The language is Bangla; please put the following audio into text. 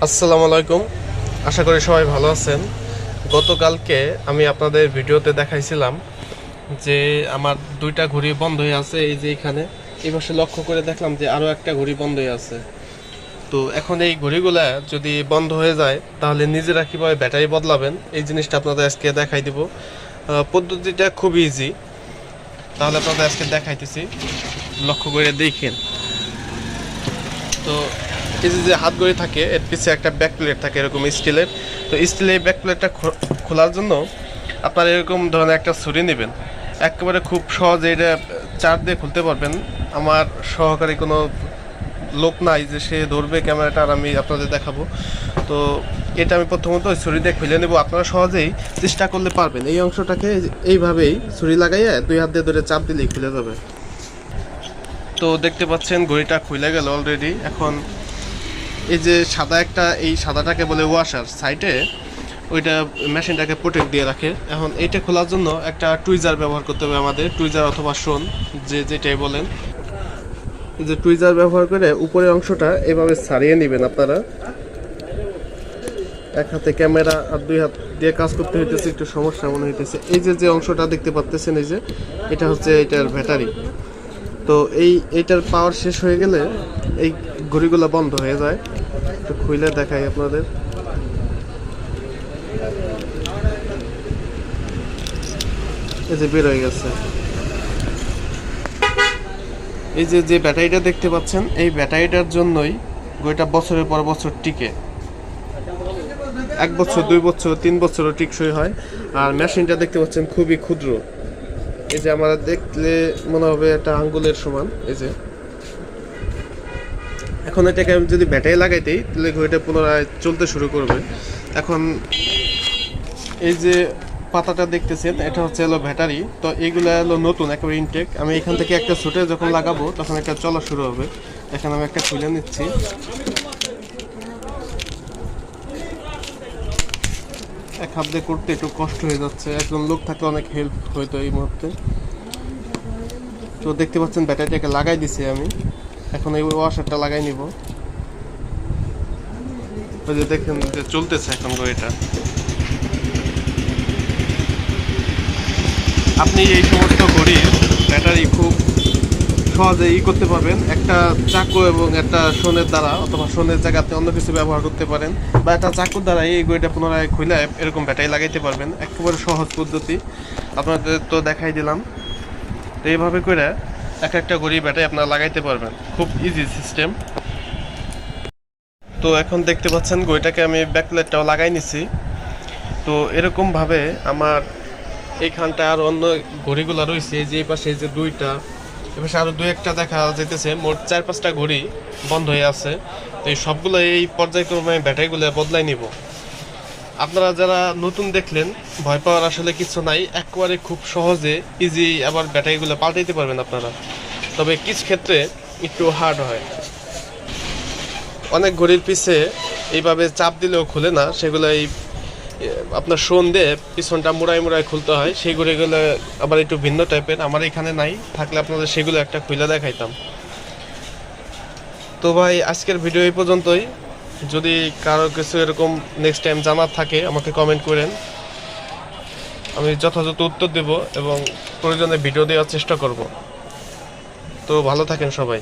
আসসালামু আলাইকুম। আশা করি সবাই ভালো আছেন। গতকালকে আমি আপনাদের ভিডিওতে দেখাইছিলাম যে আমার দুইটা ঘড়ি বন্ধ হয়ে আছে। এই যে এখানে এই পাশে লক্ষ্য করে দেখলাম যে আরও একটা ঘড়ি বন্ধ হয়ে আছে। তো এখন এই ঘড়িগুলা যদি বন্ধ হয়ে যায় তাহলে নিজেরা কীভাবে ব্যাটারি বদলাবেন এই জিনিসটা আপনাদের আজকে দেখাই দিব। পদ্ধতিটা খুব ইজি, তাহলে আপনাদের আজকে দেখাইতেছি, লক্ষ্য করে দেখেন। তো এই যে হাত ঘড়ি থাকে এর পিছে একটা ব্যাক প্লেট থাকে এরকম স্টিলের। তো স্টিলের ব্যাক প্লেটটা খোলার জন্য আপনারা এরকম ধরনের একটা ছুরি নেবেন। একেবারে খুব সহজে এটা চার দিয়ে খুলতে পারবেন। আমার সহকারী কোনো লোক নাই যে সে ধরবে ক্যামেরাটা আর আমি আপনাদের দেখাবো। তো এটা আমি প্রথমত ছুরি দিয়ে খুলে নেব। আপনারা সহজেই চেষ্টা করলে পারবেন। এই অংশটাকে এইভাবেই ছুরি লাগাইয়া দুই হাত দিয়ে ধরে চাপ দিলেই খুলে যাবে। তো দেখতে পাচ্ছেন ঘড়িটা খুলে গেল অলরেডি। এখন এই যে সাদা একটা, এই সাদাটাকে বলে ওয়াশার, সাইডে ওইটা মেশিনটাকে প্রোটেক্ট দিয়ে রাখে। এখন এইটা খোলার জন্য একটা টুইজার ব্যবহার করতে হবে আমাদের, টুইজার অথবা শোন যেটাই বলেন। এই যে টুইজার ব্যবহার করে উপরের অংশটা এভাবে ছাড়িয়ে নেবেন। আপনারা এক হাতে ক্যামেরা আর দুই হাত দিয়ে কাজ করতে হইতেছে, একটু সমস্যা মনে হইতেছে। এই যে অংশটা দেখতে পাচ্ছেন, এই যে এটা হচ্ছে এটার ব্যাটারি। তো এইটার পাওয়ার শেষ হয়ে গেলে এই ঘড়িগুলো বন্ধ হয়ে যায়। একটু খুলে দেখাই আপনাদের। এই যে বের হয়ে গেছে। এই যে ব্যাটারিটা দেখতে পাচ্ছেন, এই ব্যাটারিটার জন্যই ঘড়িটা বছরের পর বছর টিকে। 1 বছর, 2 বছর, 3 বছরও টিকসই হয়। আর মেশিনটা দেখতে পাচ্ছেন খুবই ক্ষুদ্র। এই যে আমরা দেখলে মনে হবে একটা আঙ্গুলের সমান। এই যে এখন এটাকে আমি যদি ব্যাটারি লাগাই দিই তাহলে ঘড়িটা পুনরায় চলতে শুরু করবে। এখন এই যে পাতাটা দেখতেছেন এটা হচ্ছে হলো ব্যাটারি। তো এইগুলো হলো নতুন, একেবারে ইনটেক। আমি এখান থেকে একটা ছুটে যখন লাগাবো তখন একটা চলা শুরু হবে। এখন আমি একটা খুলে নিচ্ছি। এক হাত দিয়ে করতে একটু কষ্ট হয়ে যাচ্ছে, একজন লোক থাকলে অনেক হেল্প হইতো এই মুহূর্তে। তো দেখতে পাচ্ছেন ব্যাটারিটাকে লাগাই দিছি আমি। এখন এই ওয়াশারটা লাগাই নিব। ওই যে দেখেন যে চলতেছে এখন ঘড়িটা। আপনি এই সমস্ত ঘড়ির ব্যাটারি খুব সহজে করতে পারবেন একটা চাকু এবং একটা শোনের দ্বারা, অথবা শোনের জায়গায় আপনি অন্য কিছু ব্যবহার করতে পারেন, বা একটা চাকুর দ্বারা এই ঘড়িটা পুনরায় খুলে এরকম ব্যাটারি লাগাইতে পারবেন। একেবারে সহজ পদ্ধতি, আপনাদের তো দেখাই দিলাম। তো এইভাবে করে একটা ঘড়ি ব্যাটারি আপনারা লাগাইতে পারবেন, খুব ইজি সিস্টেম। তো এখন দেখতে পাচ্ছেন ঘড়িটাকে আমি ব্যাকপ্লেটটাও লাগাই নিছি। তো এরকমভাবে আমার এইখানটা আর অন্য ঘড়িগুলো রয়েছে, যে এই পাশে যে দুইটা, এপাশে আরও দুই একটা দেখা যেতেছে, মোট 4-5টা ঘড়ি বন্ধ হয়ে আছে। তো এই সবগুলো এই পর্যায়ক্রমে ব্যাটারিগুলো বদলাই নিব। আপনারা যারা নতুন দেখলেন, ভয় পাওয়ার আসলে কিছু নাই, একেবারে খুব সহজে ইজি আবার ব্যাটারিগুলো পাল্টাইতে পারবেন আপনারা। তবে কিছু ক্ষেত্রে একটু হার্ড হয়। অনেক ঘড়ির পিছে এইভাবে চাপ দিলেও খুলে না, সেগুলো এই আপনার শোন দিয়ে পিছনটা মুড়াই খুলতে হয়। সেই ঘড়িগুলো আবার একটু ভিন্ন টাইপের, আমার এখানে নাই, থাকলে আপনাদের সেগুলো একটা খুলে দেখাইতাম। তো ভাই আজকের ভিডিও এই পর্যন্তই। যদি কারো কিছু এরকম নেক্সট টাইম জানার থাকে আমাকে কমেন্ট করেন, আমি যথাযথ উত্তর দেব এবং প্রয়োজনে ভিডিও দেওয়ার চেষ্টা করব। তো ভালো থাকেন সবাই।